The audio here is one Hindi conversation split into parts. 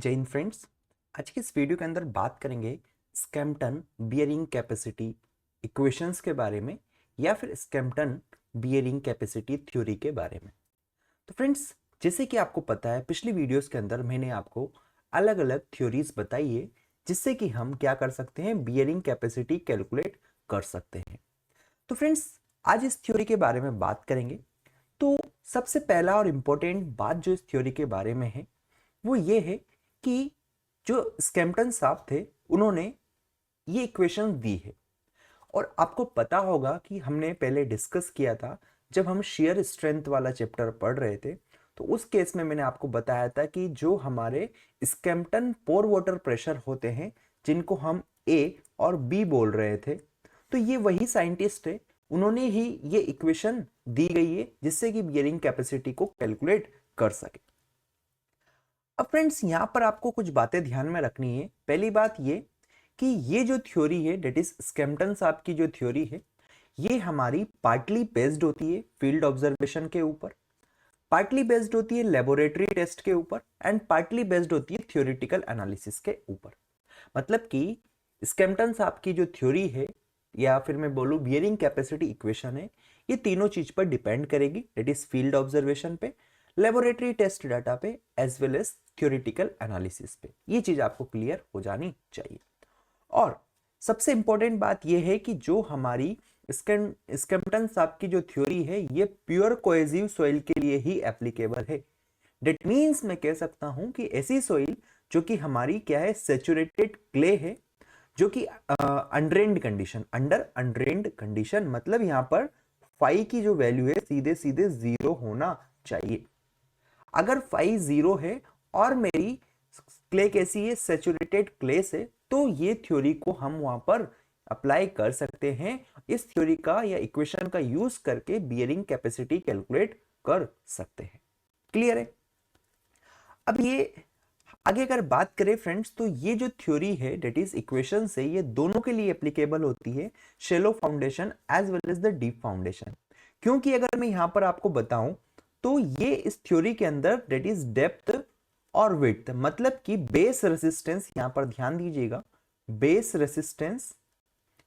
जय हिंद फ्रेंड्स। आज की इस वीडियो के अंदर बात करेंगे स्कैम्पटन बियरिंग कैपेसिटी इक्वेशंस के बारे में या फिर स्कैम्पटन बियरिंग कैपेसिटी थ्योरी के बारे में। तो फ्रेंड्स, जैसे कि आपको पता है पिछली वीडियोस के अंदर मैंने आपको अलग अलग थ्योरीज बताई है जिससे कि हम क्या कर सकते हैं, बियरिंग कैपेसिटी कैलकुलेट कर सकते हैं। तो फ्रेंड्स, आज इस थ्योरी के बारे में बात करेंगे। तो सबसे पहला और इम्पोर्टेंट बात जो इस थ्योरी के बारे में है वो ये है कि जो स्कैम्पटन साहब थे उन्होंने ये इक्वेशन दी है। और आपको पता होगा कि हमने पहले डिस्कस किया था जब हम शेयर स्ट्रेंथ वाला चैप्टर पढ़ रहे थे, तो उस केस में मैंने आपको बताया था कि जो हमारे स्कैम्पटन पोर वाटर प्रेशर होते हैं जिनको हम ए और बी बोल रहे थे, तो ये वही साइंटिस्ट है, उन्होंने ही ये इक्वेशन दी गई है जिससे कि बियरिंग कैपेसिटी को कैलकुलेट कर सके। अब फ्रेंड्स, यहां पर आपको कुछ बातें ध्यान में रखनी है। पहली बात ये कि ये जो थ्योरी है डेट इज स्कैम्पटन साहब की जो थ्योरी है ये हमारी पार्टली बेस्ड होती है फील्ड ऑब्जर्वेशन के ऊपर, पार्टली बेस्ड होती है लेबोरेटरी टेस्ट के ऊपर एंड पार्टली बेस्ड होती है थ्योरेटिकल एनालिसिस के ऊपर। मतलब कि स्कैम्पटन साहब की जो थ्योरी है या फिर मैं बोलूं बियरिंग कैपेसिटी इक्वेशन है, ये तीनों चीज पर डिपेंड करेगी, दैट इज फील्ड ऑब्जर्वेशन पे, लेबोरेटरी टेस्ट डाटा पे as well as theoretical analysis पे। ये चीज आपको क्लियर हो जानी चाहिए। और सबसे इंपॉर्टेंट बात यह है कि जो हमारी स्कैम्पटन साहब की जो थ्योरी है ये प्योर कोहेसिव सॉइल के लिए ही एप्लीकेबल है। डेट मीन्स मैं कह सकता हूं कि ऐसी सॉइल जो कि हमारी क्या है, सेचुरेटेड क्ले है, जो कि अनड्रेन्ड कंडीशन, अंडर अनड्रेन्ड कंडीशन, मतलब यहां पर फाई की जो वैल्यू है सीधे सीधे जीरो होना चाहिए। अगर फाई जीरो है और मेरी क्ले कैसी है, सेचुरेटेड क्ले से, तो ये थ्योरी को हम वहां पर अप्लाई कर सकते हैं। इस थ्योरी का या इक्वेशन का यूज करके बियरिंग कैपेसिटी कैलकुलेट कर सकते हैं। क्लियर है? अब ये आगे अगर बात करें फ्रेंड्स, तो ये जो थ्योरी है डेट इज इक्वेशन से, ये दोनों के लिए एप्लीकेबल होती है, shallow foundation as well as the deep foundation. क्योंकि अगर मैं यहां पर आपको बताऊं तो ये इस थ्योरी के अंदर डेट इज डेप्थ और विड्थ, मतलब कि बेस रेसिस्टेंस, यहां पर ध्यान दीजिएगा, बेस रेसिस्टेंस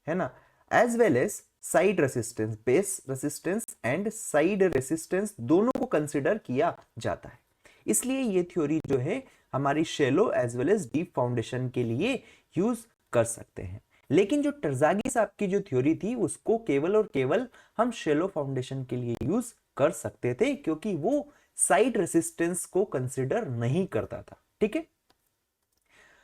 है ना, as well as side resistance, base resistance and side resistance दोनों को कंसिडर किया जाता है। इसलिए ये थ्योरी जो है हमारी shallow as well as deep foundation के लिए यूज कर सकते हैं। लेकिन जो टरजागी साहब की जो थ्योरी थी उसको केवल और केवल हम शेलो फाउंडेशन के लिए यूज कर सकते थे, क्योंकि वो साइड रेसिस्टेंस को कंसिडर नहीं करता था। ठीक है,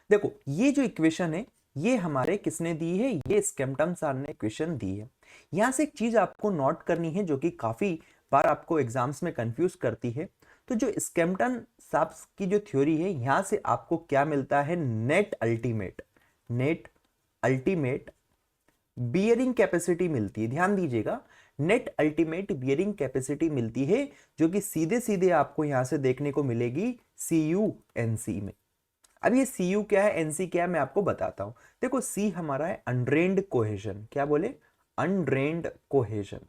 देखो ये जो इक्वेशन है ये हमारे किसने दी है, ये स्कैम्पटन सर ने इक्वेशन दी है। यहां से एक चीज आपको नोट करनी है जो कि काफी बार आपको एग्जाम्स में कंफ्यूज करती है। तो जो स्कैम्पटन साहब की जो थ्योरी है यहां से आपको क्या मिलता है, net ultimate, net ultimate bearing capacity मिलती है। ध्यान दीजिएगा, नेट अल्टीमेट बियरिंग कैपेसिटी मिलती है, जो कि सीधे सीधे आपको यहां से देखने को मिलेगी CU/NC में। अब ये CU क्या है, NC क्या है, मैं आपको बताता हूं। देखो C हमारा है अनड्रेन्ड कोहेजन, क्या बोले, अनड्रेन्ड कोहेजन,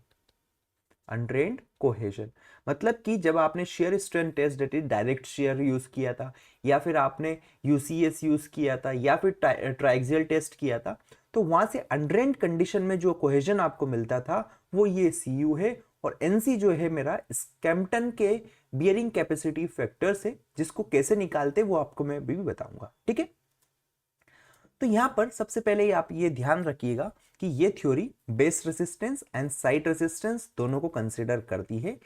अनड्रेन्ड कोहेजन। मतलब कि जब आपने shear strength test that is direct shear use किया था, या फिर आपने UCS यूज किया था, या फिर ट्राइक्सियल टेस्ट किया था, तो वहां से अनड्रेन्ड कंडीशन में जो कोहेजन आपको मिलता था वो ये CU है। और NC जो है मेरा स्कैम्पटन के बियरिंग कैपेसिटी फैक्टर से, जिसको कैसे निकालते वो आपको मैं भी बताऊंगा। ठीक है, तो यहां पर सबसे पहले आप ये ध्यान रखिएगा कि ये theory base resistance and side resistance दोनों को कंसीडर करती है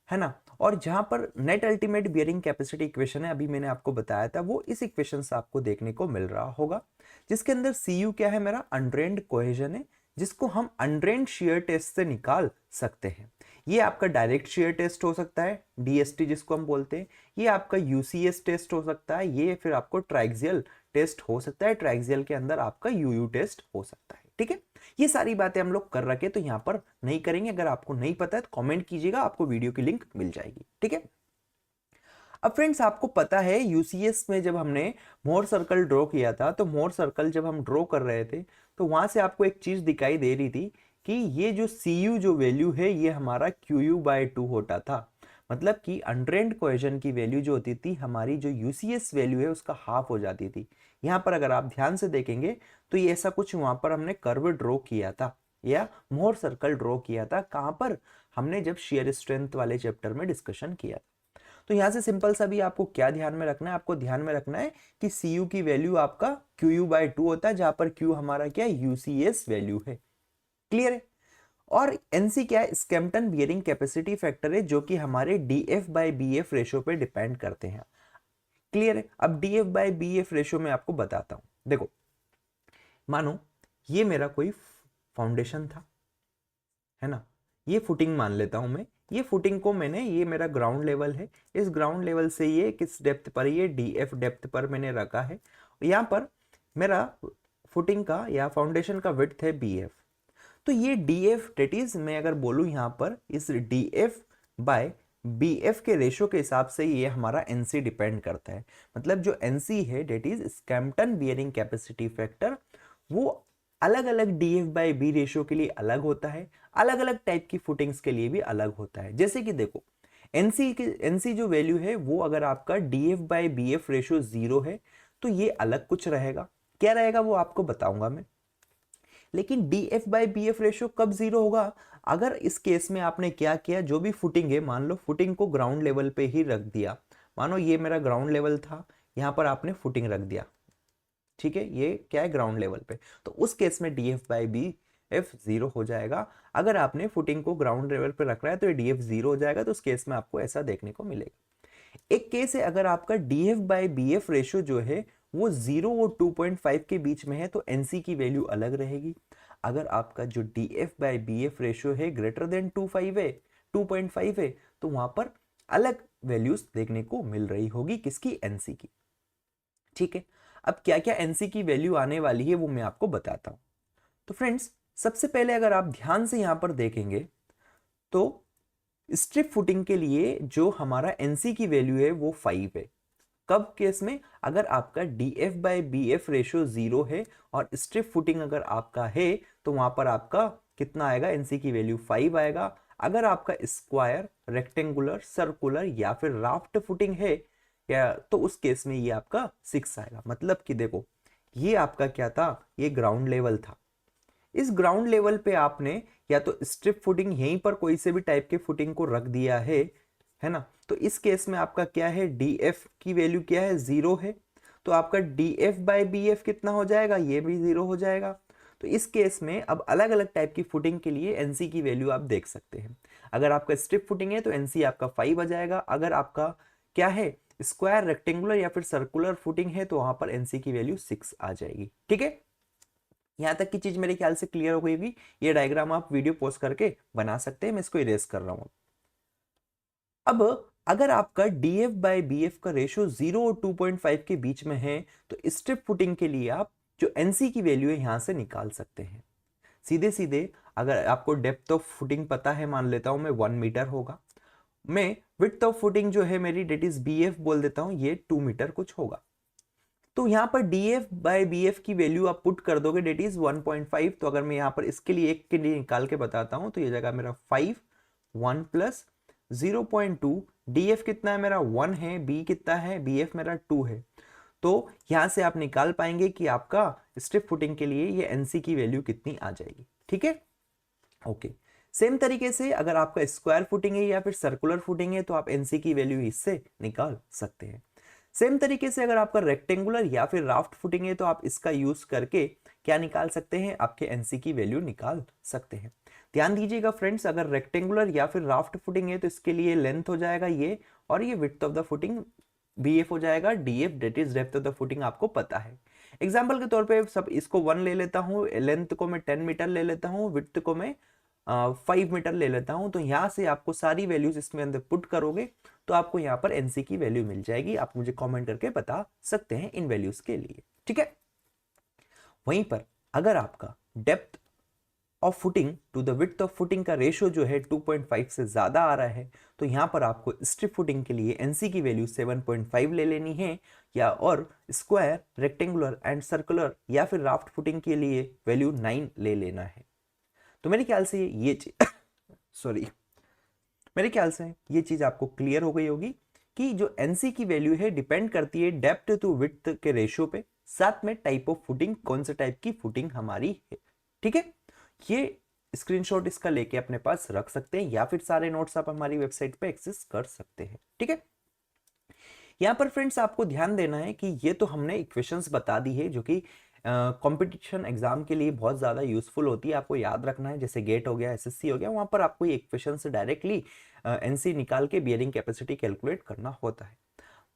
ना। और जहां पर net ultimate bearing capacity equation है, अभी मैंने आपको बताया था, वो इस इक्वेशन से आपको देखने को मिल रहा होगा, जिसके अंदर CU क्या है, मेरा अनड्रेन्ड कोहेजन है, जिसको हम अनड्रेन्ड शेयर टेस्ट से निकाल सकते हैं। ये आपका डायरेक्ट शेयर टेस्ट हो सकता है, DST जिसको हम बोलते हैं, ये आपका UCS टेस्ट हो सकता है, ये फिर आपको ट्राइक्सियल टेस्ट हो सकता है, ट्राइक्सियल के अंदर आपका UU टेस्ट हो सकता है। ठीक है, ये सारी बातें हम लोग कर रखे तो यहां पर नहीं करेंगे। अगर आपको नहीं पता है तो कमेंट कीजिएगा, आपको वीडियो की लिंक मिल जाएगी। ठीक है, अब फ्रेंड्स आपको पता है UCS में जब हमने मोर सर्कल ड्रॉ किया था, तो मोर सर्कल जब हम ड्रॉ कर रहे थे तो वहां से आपको एक चीज दिखाई दे रही थी कि ये जो CU जो वैल्यू है ये हमारा QU/2 होता था। मतलब कि अनड्रेन्ड कोहेजन की वैल्यू जो होती थी हमारी जो यूसीएस वैल्यू है उसका हाफ हो जाती थी। यहाँ पर अगर आप ध्यान से देखेंगे तो ये ऐसा कुछ वहां पर हमने कर्व ड्रॉ किया था या मोर सर्कल ड्रॉ किया था, कहां पर हमने जब शेयर स्ट्रेंथ वाले चैप्टर में डिस्कशन किया। तो यहाँ से सिंपल सा भी आपको क्या ध्यान में रखना है, आपको ध्यान में रखना है कि सी यू की वैल्यू आपका क्यू यू बाई 2 होता है, जहां पर क्यू हमारा क्या है, यूसीएस वैल्यू है। क्लियर है। और एनसी क्या है, स्कैम्पटन बियरिंग कैपेसिटी फैक्टर है, जो कि हमारे DF by B F ratio पे डिपेंड करते हैं। क्लियर है। अब DF by B F ratio में आपको बताता हूं। देखो मानो ये मेरा कोई फाउंडेशन था, है ना, ये फुटिंग मान लेता हूं मैं। ये फुटिंग को मैंने, ये मेरा ग्राउंड लेवल है, इस ग्राउंड लेवल से ये किस डेप्थ पर, ये डीएफ डेप्थ पर मैंने रखा है। यहाँ पर मेरा फुटिंग का या फाउंडेशन का विड्थ है बीएफ। तो ये डीएफ डेट इज, मैं अगर बोलूं यहाँ पर इस डीएफ बाय बीएफ के रेशो के हिसाब से ये हमारा एनसी डिपेंड करता है। मतलब जो एनसी है डेट इज स्कैम्पटन बियरिंग कैपेसिटी फैक्टर, वो अलग अलग डीएफ बाई बी रेशो के लिए अलग होता है, अलग अलग टाइप की फुटिंग्स के लिए भी अलग होता है। जैसे कि देखो एनसी जो वैल्यू है वो अगर आपका DF by B F ratio 0 है तो ये अलग कुछ रहेगा। क्या रहेगा वो आपको बताऊंगा मैं। लेकिन DF by B F ratio कब 0 होगा, अगर इस केस में आपने क्या किया, जो भी फुटिंग है, मान लो फुटिंग को ग्राउंड लेवल पे ही रख दिया। मानो ये मेरा ग्राउंड लेवल था, यहां पर आपने फुटिंग रख दिया, ठीक है, ये क्या है ग्राउंड लेवल पे, तो उस केस में डीएफ बाई बी एफ 0 हो जाएगा। अगर आपने फुटिंग को ग्राउंड लेवल पे रख रहा है तो ये डीएफ 0 हो जाएगा, तो उस केस में आपको ऐसा देखने को मिलेगा। एक केस है अगर आपका DF by B F ratio जो है वो 0 और 2.5 के बीच में है तो एनसी की वैल्यू अलग रहेगी। अगर आपका जो DF by B F ratio है ग्रेटर देन 2.5 है तो वहां पर अलग वैल्यूज देखने को मिल रही होगी, किसकी, एनसी की। ठीक है। अब क्या क्या एनसी की वैल्यू आने वाली है वो मैं आपको बताता हूं। तो फ्रेंड्स सबसे पहले अगर आप ध्यान से यहां पर देखेंगे तो स्ट्रिप फुटिंग के लिए जो हमारा एनसी की वैल्यू है वो 5 है। कब केस में, अगर आपका DF by B F ratio 0 है और स्ट्रिप फुटिंग अगर आपका है तो वहां पर आपका कितना आएगा, एनसी की वैल्यू 5 आएगा। अगर आपका स्क्वायर, रेक्टेंगुलर, सर्कुलर या फिर राफ्ट फुटिंग है या तो उस केस में ये आपका 6 आएगा। मतलब कि देखो ये आपका क्या था, ये ग्राउंड लेवल था। इस ग्राउंड लेवल पे आपने या तो स्ट्रिप फुटिंग यहीं पर कोई से भी टाइप के फुटिंग को रख दिया है ना, तो इस केस में आपका क्या है, डीएफ की वैल्यू क्या है, 0 है, तो आपका डीएफ बाई बी एफ कितना हो जाएगा, ये भी 0 हो जाएगा। तो इस केस में अब अलग अलग टाइप की फुटिंग के लिए एनसी की वैल्यू आप देख सकते हैं। अगर आपका स्ट्रिप फुटिंग है तो एनसी आपका 5 आ जाएगा। अगर आपका क्या है, स्क्वायर, रेक्टेंगुलर या फिर सर्कुलर फुटिंग है तो वहां पर एनसी की वैल्यू 6 आ जाएगी। ठीक है, यहां तक की चीज मेरे ख्याल से क्लियर हो गई होगी। ये डायग्राम आप वीडियो पॉज करके बना सकते हैं, मैं इसको इरेज कर रहा हूं। अब अगर आपका डीएफ बाई बी एफ का रेशियो 0 और 2.5 के बीच में है तो स्ट्रिप फुटिंग के लिए आप जो एनसी की वैल्यू है यहां से निकाल सकते हैं सीधे सीधे। अगर आपको डेप्थ ऑफ फुटिंग पता है, मान लेता हूं मैं 1 मीटर होगा, मैं विड्थ ऑफ फुटिंग जो है मेरी डेट इज बी एफ बोल देता हूं, ये 2 मीटर कुछ होगा। तो यहाँ पर डीएफ बाई बी एफ की वैल्यू आप पुट कर दोगे डेट इज 1.5। तो अगर मैं यहाँ पर इसके लिए एक के लिए निकाल के बताता हूं तो ये जगह मेरा 5, 1 प्लस 0.2, डीएफ कितना है मेरा 1 है, बी कितना है, बीएफ मेरा 2 है। तो यहां से आप निकाल पाएंगे कि आपका स्ट्रिप फुटिंग के लिए ये एनसी की वैल्यू कितनी आ जाएगी। ठीक है, ओके। सेम तरीके से अगर आपका स्क्वायर फुटिंग है या फिर सर्कुलर फुटिंग है तो आप एनसी की वैल्यू इससे निकाल सकते हैं। सेम तरीके से अगर आपका रेक्टेंगुलर या फिर राफ्ट फुटिंग है तो आप इसका यूज करके क्या निकाल सकते हैं, आपके एनसी की वैल्यू निकाल सकते हैं। ध्यान दीजिएगा फ्रेंड्स, अगर रेक्टेंगुलर या फिर राफ्ट फुटिंग है तो इसके लिए लेंथ हो जाएगा ये, और ये width of the footing BF हो जाएगा, DF that is depth of the footing आपको पता है। एग्जाम्पल के तौर पे सब इसको 1 ले लेता हूँ, लेंथ को मैं 10 मीटर ले लेता हूँ, विड्थ को मैं 5 मीटर ले लेता हूं। तो यहां से आपको सारी वैल्यूज इसमें अंदर पुट करोगे तो आपको यहां पर एनसी की वैल्यू मिल जाएगी। आप मुझे कमेंट करके बता सकते हैं इन वैल्यूज के लिए। ठीक है, वहीं पर अगर आपका depth of footing to the width of footing का रेशियो जो है 2.5 से ज्यादा आ रहा है तो यहां पर आपको स्ट्रिप फुटिंग के लिए एनसी की वैल्यू 7.5 ले लेनी है, या और स्क्वायर, रेक्टेंगुलर एंड सर्कुलर या फिर राफ्ट फुटिंग के लिए वैल्यू 9 ले लेना है। तो मेरे ख्याल से ये सॉरी मेरे ख्याल से ये चीज आपको क्लियर हो गई होगी कि जो एनसी की वैल्यू है डिपेंड करती है डेप्थ टू विड्थ के रेशियो पे, साथ में टाइप ऑफ फुटिंग, कौन से टाइप की फुटिंग हमारी है। ठीक है, ये स्क्रीनशॉट इसका लेके अपने पास रख सकते हैं या फिर सारे नोट्स आप हमारी वेबसाइट पे एक्सेस कर सकते हैं। ठीक है, यहाँ पर फ्रेंड्स आपको ध्यान देना है कि ये तो हमने इक्वेशंस बता दी है जो कि कंपटीशन एग्जाम के लिए बहुत ज़्यादा यूजफुल होती है, आपको याद रखना है। जैसे गेट हो गया, एसएससी हो गया, वहाँ पर आपको ये इक्वेशन से डायरेक्टली एनसी निकाल के बियरिंग कैपेसिटी कैलकुलेट करना होता है।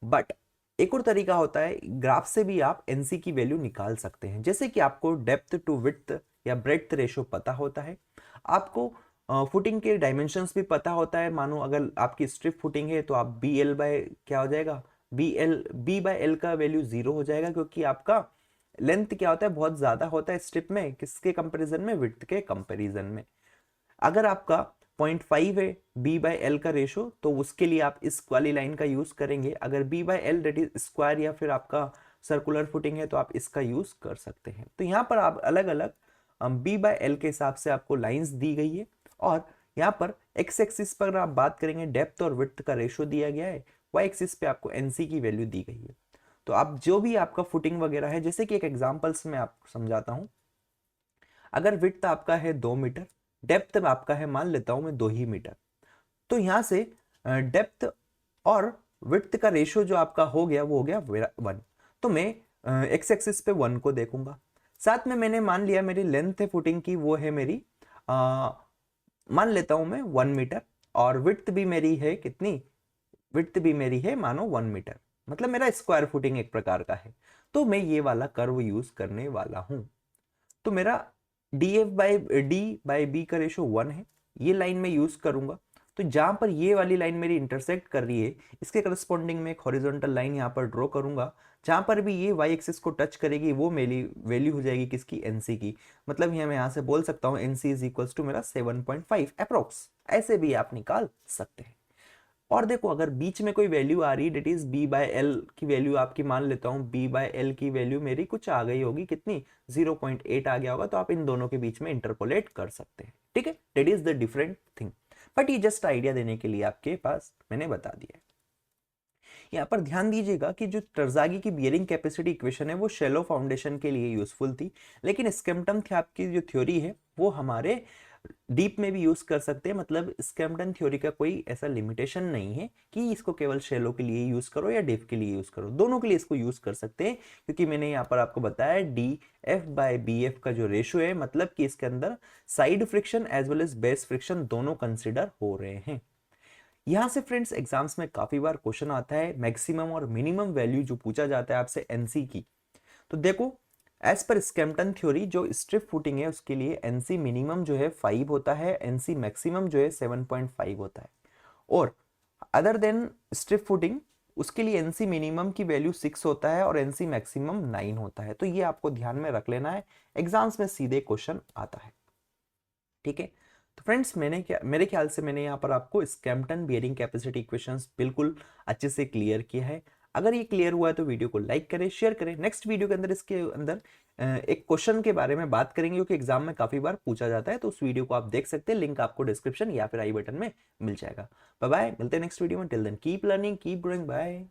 बट एक और तरीका होता है, ग्राफ से भी आप एनसी की वैल्यू निकाल सकते हैं। जैसे कि आपको डेप्थ टू विड्थ या ब्रेड्थ रेशियो पता होता है, आपको फुटिंग के डायमेंशंस भी पता होता है। मानो अगर आपकी स्ट्रिप फुटिंग है तो आप बी एल बाय क्या हो जाएगा, बी बाय एल का वैल्यू 0 हो जाएगा, क्योंकि आपका लेंथ क्या होता है, बहुत ज्यादा होता है स्ट्रिप में, किसके कंपैरिजन में, विड्थ के कंपैरिजन में। अगर आपका 0.5 है बी बाय एल का रेशो, तो उसके लिए आप इस वाली लाइन का यूज करेंगे। अगर B by L that is square या फिर आपका सर्कुलर फुटिंग है तो आप इसका यूज कर सकते हैं। तो यहाँ पर आप अलग अलग बी बाय एल के हिसाब से आपको लाइंस दी गई है, और यहाँ पर एक्स एक्सिस पर आप बात करेंगे डेप्थ और विड्थ का रेशो दिया गया है, वाई एक्सिस पे आपको एनसी की वैल्यू दी गई है। तो आप जो भी आपका फुटिंग वगैरह है, जैसे कि एक एग्जांपल्स में आपको समझाता हूं। अगर विड्थ आपका है 2 मीटर, डेप्थ आपका है मान लेता हूं मैं 2 ही मीटर, तो यहां से डेप्थ और विड्थ का रेशियो जो आपका हो गया वो हो गया 1। तो मैं एक्स एक्सिस पे 1 को देखूंगा, साथ में मैंने मान लिया मेरी लेंथ है फुटिंग की वो है मेरी मान लेता हूं मैं 1 मीटर, और विड्थ भी मेरी है कितनी, विड्थ भी मेरी है मानो 1 मीटर, मतलब मेरा स्क्वायर फुटिंग एक प्रकार का है। तो मैं ये वाला कर्व यूज करने वाला हूं। तो मेरा डी बाई बी का रेशो 1 है, ये लाइन में यूज करूंगा। तो जहां पर ये वाली लाइन मेरी इंटरसेक्ट कर रही है, इसके करस्पॉन्डिंग में एक हॉरिजॉन्टल लाइन यहाँ पर ड्रॉ करूंगा। जहां पर भी ये वाई एक्सिस को टच करेगी वो मेरी वैल्यू हो जाएगी किसकी, एनसी की। मतलब ये मैं यहाँ से बोल सकता हूँ एनसी इज इक्वल टू मेरा 7.5 अप्रोक्स। ऐसे भी आप निकाल सकते हैं। और देखो अगर बीच में कोई वैल्यू आ रही है, that is B by L की वैल्यू आपकी मान लेता हूं, बी बाय एल की वैल्यू मेरी कुछ आ गई होगी, कितनी 0.8 आ गया होगा, तो आप इन दोनों के बीच में इंटरपोलेट कर सकते हैं। ठीक है, that is the different thing, but ये जस्ट आइडिया देने के लिए आपके पास मैंने बता दिया है। यहाँ पर ध्यान दीजिएगा कि जो टर्जागी की बियरिंग कैपेसिटी इक्वेशन है वो शेलो फाउंडेशन के लिए यूजफुल थी, लेकिन स्कैम्पटन की जो थ्योरी है वो हमारे डीप में भी यूज कर सकते हैं। मतलब स्कैम्पटन थ्योरी का कोई ऐसा लिमिटेशन नहीं है कि इसको केवल शेलो के लिए यूज करो या डीप के लिए यूज करो, दोनों के लिए इसको यूज कर सकते हैं। क्योंकि मैंने यहाँ पर आपको बताया D F by B F का जो रेशियो है, मतलब कि इसके अंदर side friction as well as base friction दोनों कंसिडर हो रहे हैं। यहां से फ्रेंड्स एग्जाम्स में काफी बार क्वेश्चन आता है मैक्सिमम और मिनिमम वैल्यू जो पूछा जाता है आपसे एनसी की। तो देखो एज पर स्कैम्पटन थ्योरी जो स्ट्रिप फुटिंग है उसके लिए एनसी मिनिमम जो है 5 होता है, एनसी मैक्सिमम जो है 7.5 होता है। और अदर देन स्ट्रिप फुटिंग उसके लिए एनसी मिनिमम की वैल्यू 6 होता है और एनसी मैक्सिमम 9 होता है। तो ये आपको ध्यान में रख लेना है, एग्जाम्स में सीधे क्वेश्चन आता है। ठीक है, तो फ्रेंड्स मैंने क्या, मेरे ख्याल से मैंने यहाँ पर आपको स्कैम्पटन बियरिंग कैपेसिटी इक्वेशंस बिल्कुल अच्छे से क्लियर किया है। अगर ये क्लियर हुआ है तो वीडियो को लाइक करें, शेयर करें। नेक्स्ट वीडियो के अंदर इसके अंदर एक क्वेश्चन के बारे में बात करेंगे जो कि एग्जाम में काफी बार पूछा जाता है, तो उस वीडियो को आप देख सकते हैं, लिंक आपको डिस्क्रिप्शन या फिर आई बटन में मिल जाएगा। बाय बाय, मिलते हैं नेक्स्ट वीडियो में। Till then keep learning, keep growing, bye.